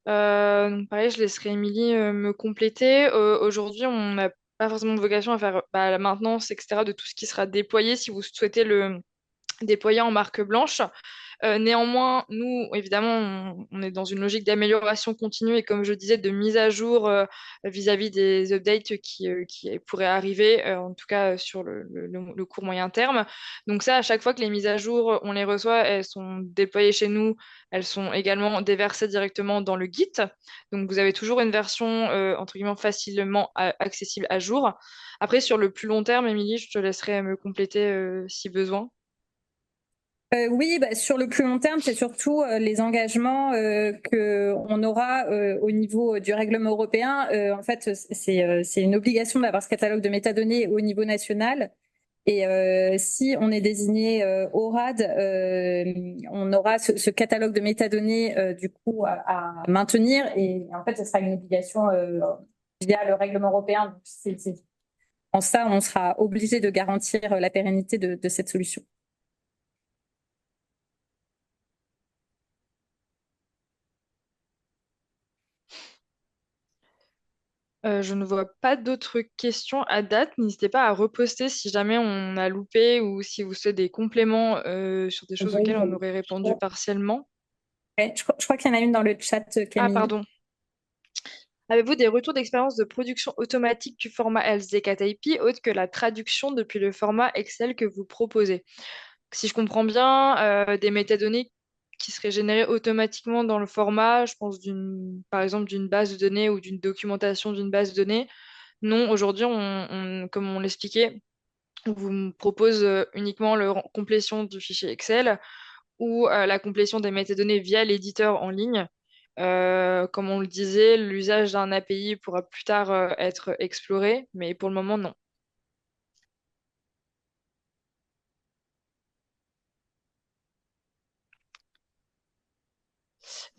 Donc pareil, je laisserai Émilie me compléter. Aujourd'hui, on n'a pas forcément de vocation à faire la maintenance, etc., de tout ce qui sera déployé si vous souhaitez le déployer en marque blanche. Néanmoins, nous, évidemment, on est dans une logique d'amélioration continue et comme je disais, de mise à jour vis-à-vis des updates qui pourraient arriver, en tout cas sur le court moyen terme. Donc ça, à chaque fois que les mises à jour, on les reçoit, elles sont déployées chez nous, elles sont également déversées directement dans le Git. Donc vous avez toujours une version, entre guillemets, facilement accessible à jour. Après, sur le plus long terme, Émilie, je te laisserai me compléter si besoin. Oui, bah, sur le plus long terme, c'est surtout les engagements que on aura au niveau du règlement européen. En fait, c'est une obligation d'avoir ce catalogue de métadonnées au niveau national. Et si on est désigné ORAD, on aura ce catalogue de métadonnées du coup à maintenir. Et en fait, ce sera une obligation via le règlement européen. Donc, en ça, on sera obligé de garantir la pérennité de cette solution. Je ne vois pas d'autres questions à date. N'hésitez pas à reposter si jamais on a loupé ou si vous souhaitez des compléments sur des choses auxquelles on aurait répondu partiellement. Ouais, je crois qu'il y en a une dans le chat, Ah, Camille. pardon. Avez-vous des retours d'expérience de production automatique du format LZKTIP autre que la traduction depuis le format Excel que vous proposez? Si je comprends bien, des métadonnées qui seraient générées automatiquement dans le format, je pense par exemple d'une base de données ou d'une documentation d'une base de données. Non, aujourd'hui, comme on l'expliquait, on vous propose uniquement la complétion du fichier Excel ou la complétion des métadonnées via l'éditeur en ligne. Comme on le disait, l'usage d'un API pourra plus tard être exploré, mais pour le moment, non.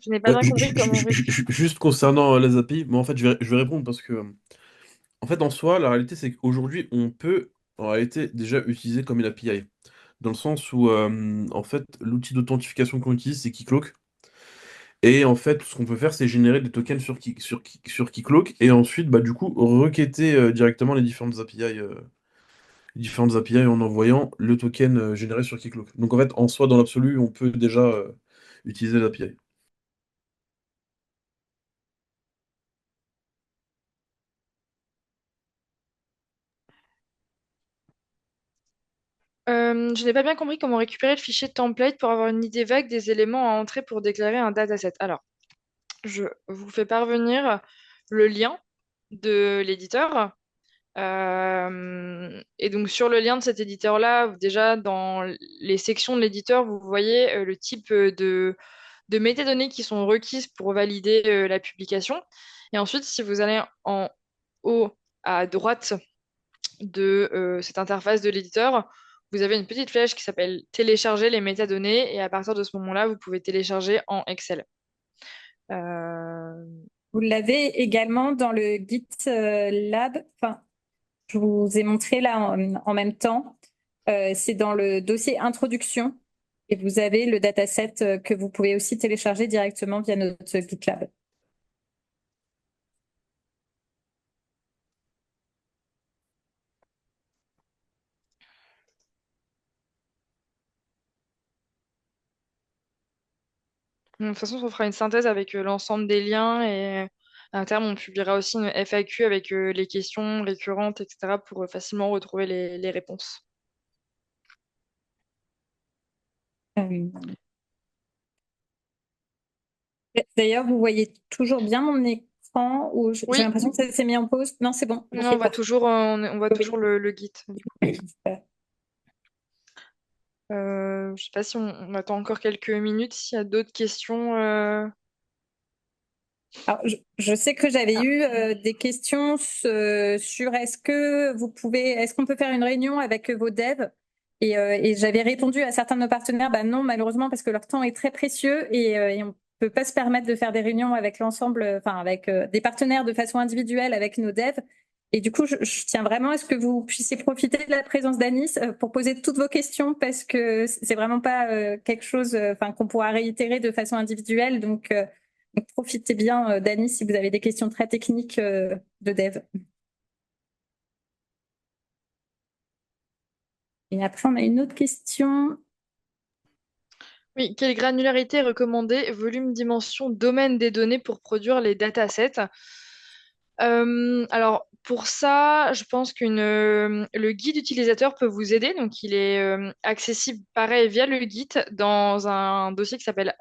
Je n'ai pas bien compris comment Juste concernant les API, moi en fait je vais répondre parce que en fait en soi la réalité c'est qu'aujourd'hui on peut en réalité déjà utiliser comme une API. Dans le sens où en fait l'outil d'authentification qu'on utilise c'est Keycloak. Et en fait, tout ce qu'on peut faire, c'est générer des tokens sur Keycloak et ensuite, bah, du coup, requêter directement les différentes API en envoyant le token généré sur Keycloak. Donc en fait, en soi, dans l'absolu, on peut déjà utiliser l'API. Je n'ai pas bien compris comment récupérer le fichier template pour avoir une idée vague des éléments à entrer pour déclarer un dataset. Alors, je vous fais parvenir le lien de l'éditeur. Et donc sur le lien de cet éditeur-là, déjà dans les sections de l'éditeur, vous voyez le type de métadonnées qui sont requises pour valider la publication. Et ensuite, si vous allez en haut à droite de cette interface de l'éditeur, vous avez une petite flèche qui s'appelle télécharger les métadonnées et à partir de ce moment-là, vous pouvez télécharger en Excel. Vous l'avez également dans le GitLab. Enfin, je vous ai montré là en même temps. C'est dans le dossier introduction et vous avez le dataset que vous pouvez aussi télécharger directement via notre GitLab. De toute façon, on fera une synthèse avec l'ensemble des liens et à terme, on publiera aussi une FAQ avec les questions récurrentes, etc., pour facilement retrouver les réponses. Euh, D'ailleurs, vous voyez toujours bien mon écran ou j'ai Oui, l'impression que ça s'est mis en pause. Non, c'est bon. non, Ok, on voit parfait. toujours, on voit Oui. toujours le Git. Super. Je ne sais pas si on attend encore quelques minutes, s'il y a d'autres questions. Alors, je sais que j'avais Ah. eu des questions sur est-ce qu'on peut faire une réunion avec vos devs? Et j'avais répondu à certains de nos partenaires, bah non, malheureusement, parce que leur temps est très précieux et on peut pas se permettre de faire des réunions avec l'ensemble, enfin avec des partenaires de façon individuelle avec nos devs. Et du coup, je tiens vraiment à ce que vous puissiez profiter de la présence d'Anis pour poser toutes vos questions parce que c'est vraiment pas quelque chose, enfin qu'on pourra réitérer de façon individuelle. Donc, profitez bien d'Anis si vous avez des questions très techniques de dev. Et après, on a une autre question. Oui, quelle granularité est recommandée, volume, dimension, domaine des données pour produire les datasets? Alors, pour ça, je pense le guide utilisateur peut vous aider. Donc, il est accessible, pareil, via le guide dans un dossier qui s'appelle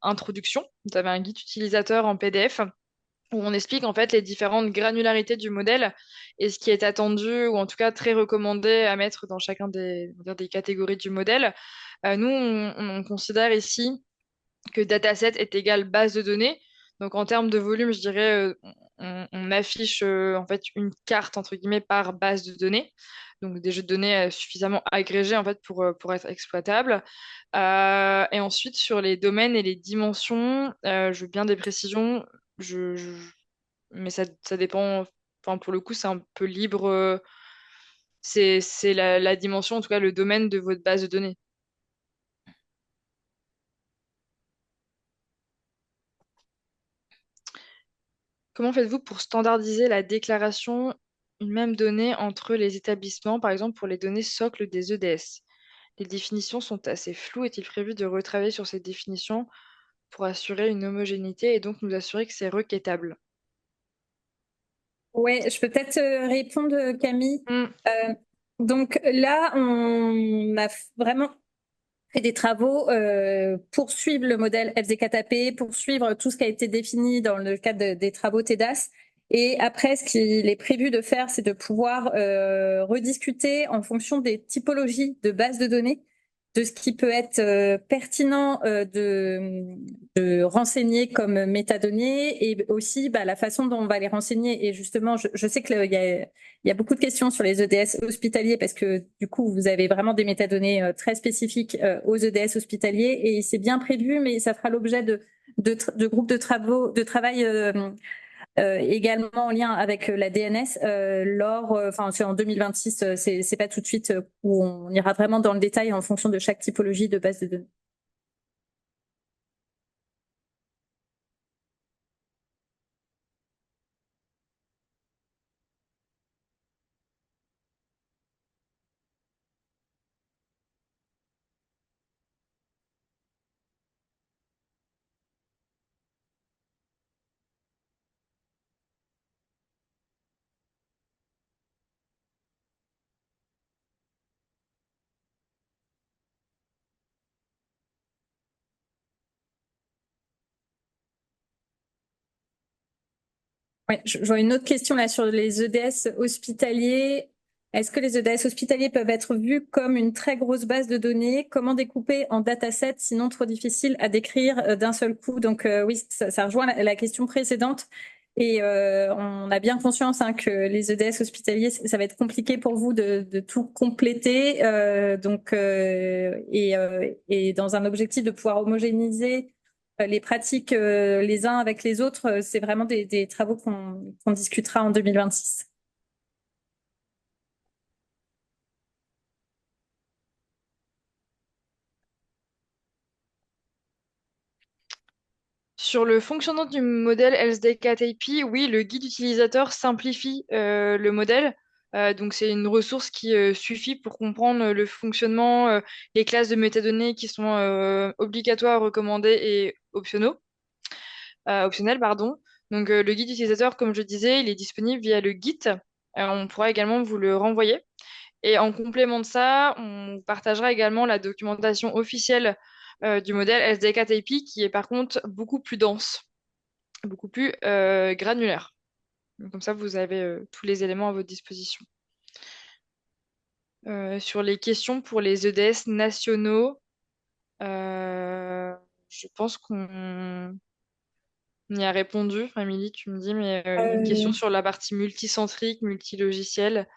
Introduction. Vous avez un guide utilisateur en PDF où on explique en fait les différentes granularités du modèle et ce qui est attendu ou en tout cas très recommandé à mettre dans chacun on va dire, des catégories du modèle. Nous, on considère ici que dataset est égal base de données. Donc en termes de volume, je dirais, on affiche en fait une carte entre guillemets par base de données. Donc des jeux de données suffisamment agrégés en fait pour être exploitables. Et ensuite sur les domaines et les dimensions, je veux bien des précisions. Mais ça dépend. Enfin pour le coup, c'est un peu libre. C'est la dimension, en tout cas le domaine de votre base de données. Comment faites-vous pour standardiser la déclaration une même donnée entre les établissements, par exemple pour les données socles des EDS? Les définitions sont assez floues. Est-il prévu de retravailler sur ces définitions pour assurer une homogénéité et donc nous assurer que c'est requêtable? Ouais, je peux peut-être répondre, Camille. Hmm. Donc là, on a vraiment fait des travaux pour suivre le modèle FZ4AP, pour suivre tout ce qui a été défini dans le cadre des travaux TEDAS. Et après, ce qu'il est prévu de faire, c'est de pouvoir rediscuter en fonction des typologies de bases de données, de ce qui peut être pertinent de renseigner comme métadonnées et aussi bah, la façon dont on va les renseigner. Et justement, je sais qu'il y a beaucoup de questions sur les EDS hospitaliers parce que du coup, vous avez vraiment des métadonnées très spécifiques aux EDS hospitaliers et c'est bien prévu, mais ça fera l'objet de groupes de travail également en lien avec la DNS enfin c'est en 2026, c'est pas tout de suite où on ira vraiment dans le détail en fonction de chaque typologie de base de données. Ouais, je vois une autre question là sur les EDS hospitaliers. Est-ce que les EDS hospitaliers peuvent être vus comme une très grosse base de données? Comment découper en dataset, sinon trop difficile à décrire d'un seul coup? Donc oui, ça rejoint la question précédente. Et on a bien conscience que les EDS hospitaliers, ça va être compliqué pour vous de tout compléter. Et dans un objectif de pouvoir homogénéiser les pratiques les uns avec les autres, c'est vraiment des travaux qu'on discutera en 2026. Sur le fonctionnement du modèle LSD4AP, oui, le guide utilisateur simplifie le modèle. Donc, c'est une ressource qui suffit pour comprendre le fonctionnement, les classes de métadonnées qui sont obligatoires, recommandées et optionnelles, pardon. Donc, le guide utilisateur, comme je disais, il est disponible via le Git. On pourra également vous le renvoyer. Et en complément de ça, on partagera également la documentation officielle du modèle SD4AP qui est par contre beaucoup plus dense, beaucoup plus granulaire. Donc, comme ça, vous avez tous les éléments à votre disposition. Sur les questions pour les EDS nationaux, je pense qu'on y a répondu. Amélie, tu me dis, mais une question sur la partie multicentrique, multilogicielle.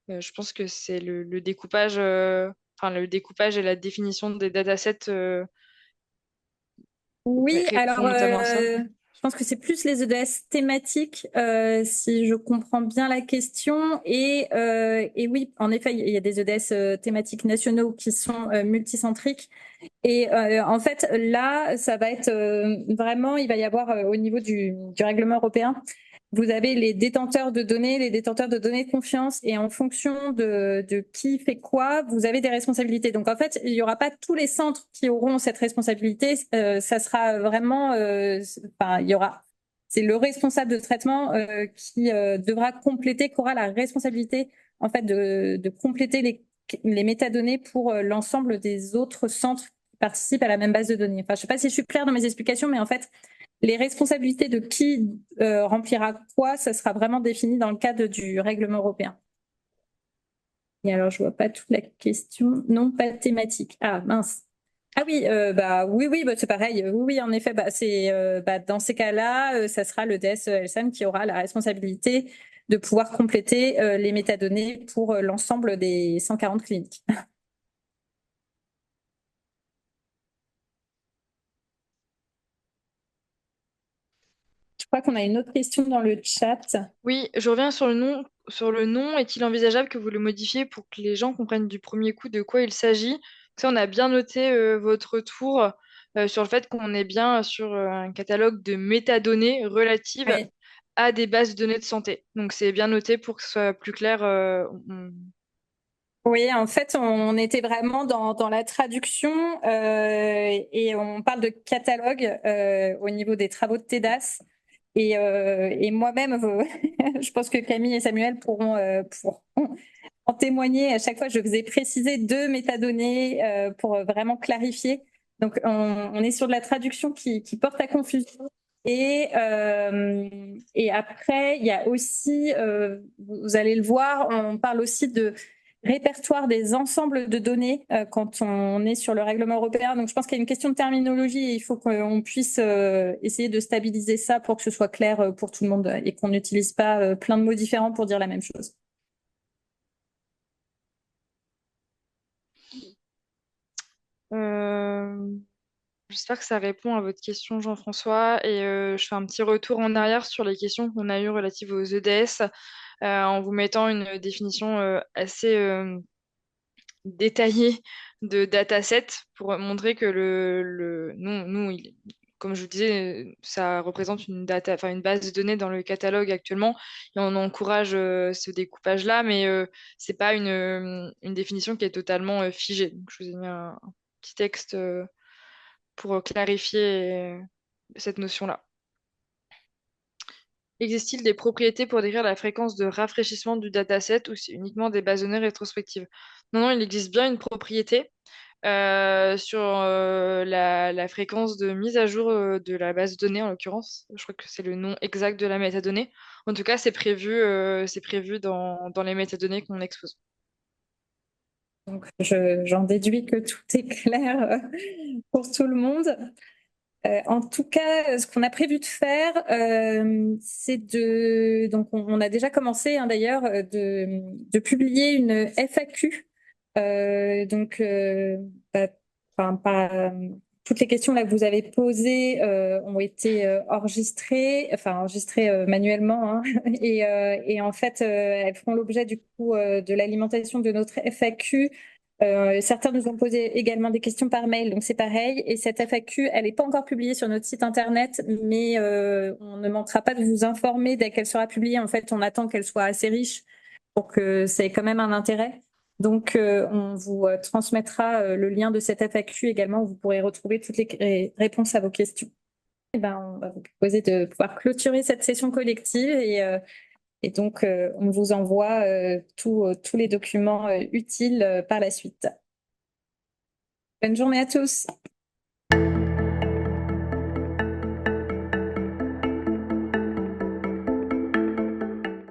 Je pense que c'est le découpage, le découpage et la définition des datasets Oui, répond alors notamment à ça. je pense que c'est plus les EDS thématiques, si je comprends bien la question. Et oui, en effet, il y a des EDS thématiques nationaux qui sont multicentriques. Et en fait, là, ça va être vraiment, il va y avoir au niveau du règlement européen, vous avez les détenteurs de données, les détenteurs de données de confiance, et en fonction de qui fait quoi, vous avez des responsabilités. Donc en fait, il n'y aura pas tous les centres qui auront cette responsabilité. Ça sera vraiment, il y aura, c'est le responsable de traitement qui devra compléter, qui aura la responsabilité en fait de compléter les métadonnées pour l'ensemble des autres centres qui participent à la même base de données. Enfin, je sais pas si je suis claire dans mes explications, mais en fait, les responsabilités de qui remplira quoi, ça sera vraiment défini dans le cadre du règlement européen. Et alors, je vois pas toute la question. Non, pas thématique. Ah, mince. Ah oui, oui, c'est pareil. Oui, en effet, c'est dans ces cas-là, ça sera le DS-LSAM qui aura la responsabilité de pouvoir compléter les métadonnées pour l'ensemble des 140 cliniques. Je crois qu'on a une autre question dans le chat. Oui, je reviens sur le nom. Sur le nom, est-il envisageable que vous le modifiez pour que les gens comprennent du premier coup de quoi il s'agit? Ça, on a bien noté votre retour sur le fait qu'on est bien sur un catalogue de métadonnées relatives Oui. à des bases de données de santé. Donc, c'est bien noté pour que ce soit plus clair. Oui, en fait, on était vraiment dans la traduction et on parle de catalogue au niveau des travaux de TEDAS. Et moi-même, je pense que Camille et Samuel pourront en témoigner. À chaque fois, je faisais préciser deux métadonnées pour vraiment clarifier. Donc, on est sur de la traduction qui porte à confusion. Et après, il y a aussi, vous allez le voir, on parle aussi de répertoire des ensembles de données quand on est sur le règlement européen. Donc, je pense qu'il y a une question de terminologie et il faut qu'on puisse essayer de stabiliser ça pour que ce soit clair pour tout le monde et qu'on n'utilise pas plein de mots différents pour dire la même chose. Euh, J'espère que ça répond à votre question, Jean-François. Et je fais un petit retour en arrière sur les questions qu'on a eues relatives aux EDS, en vous mettant une définition assez détaillée de dataset pour montrer que comme je vous disais, ça représente enfin, une base de données dans le catalogue actuellement et on encourage ce découpage-là, mais c'est pas une définition qui est totalement figée. Donc, je vous ai mis un petit texte pour clarifier cette notion-là. Existe-t-il des propriétés pour décrire la fréquence de rafraîchissement du dataset ou c'est uniquement des bases de données rétrospectives? Non, non, il existe bien une propriété sur la fréquence de mise à jour de la base de données, en l'occurrence. Je crois que c'est le nom exact de la métadonnée. En tout cas, c'est prévu dans les métadonnées qu'on expose. Donc, j'en déduis que tout est clair pour tout le monde. En tout cas, ce qu'on a prévu de faire, c'est donc on a déjà commencé d'ailleurs de publier une FAQ. Toutes les questions là que vous avez posées ont été enregistrées manuellement, hein. Et en fait, elles feront l'objet du coup de l'alimentation de notre FAQ. Certains nous ont posé également des questions par mail, donc c'est pareil. Et cette FAQ, elle n'est pas encore publiée sur notre site internet, mais on ne manquera pas de vous informer dès qu'elle sera publiée. En fait, on attend qu'elle soit assez riche pour que ça ait quand même un intérêt. Donc, on vous transmettra le lien de cette FAQ également, où vous pourrez retrouver toutes les réponses à vos questions. Et on va vous proposer de pouvoir clôturer cette session collective et donc, on vous envoie tous les documents utiles par la suite. Bonne journée à tous.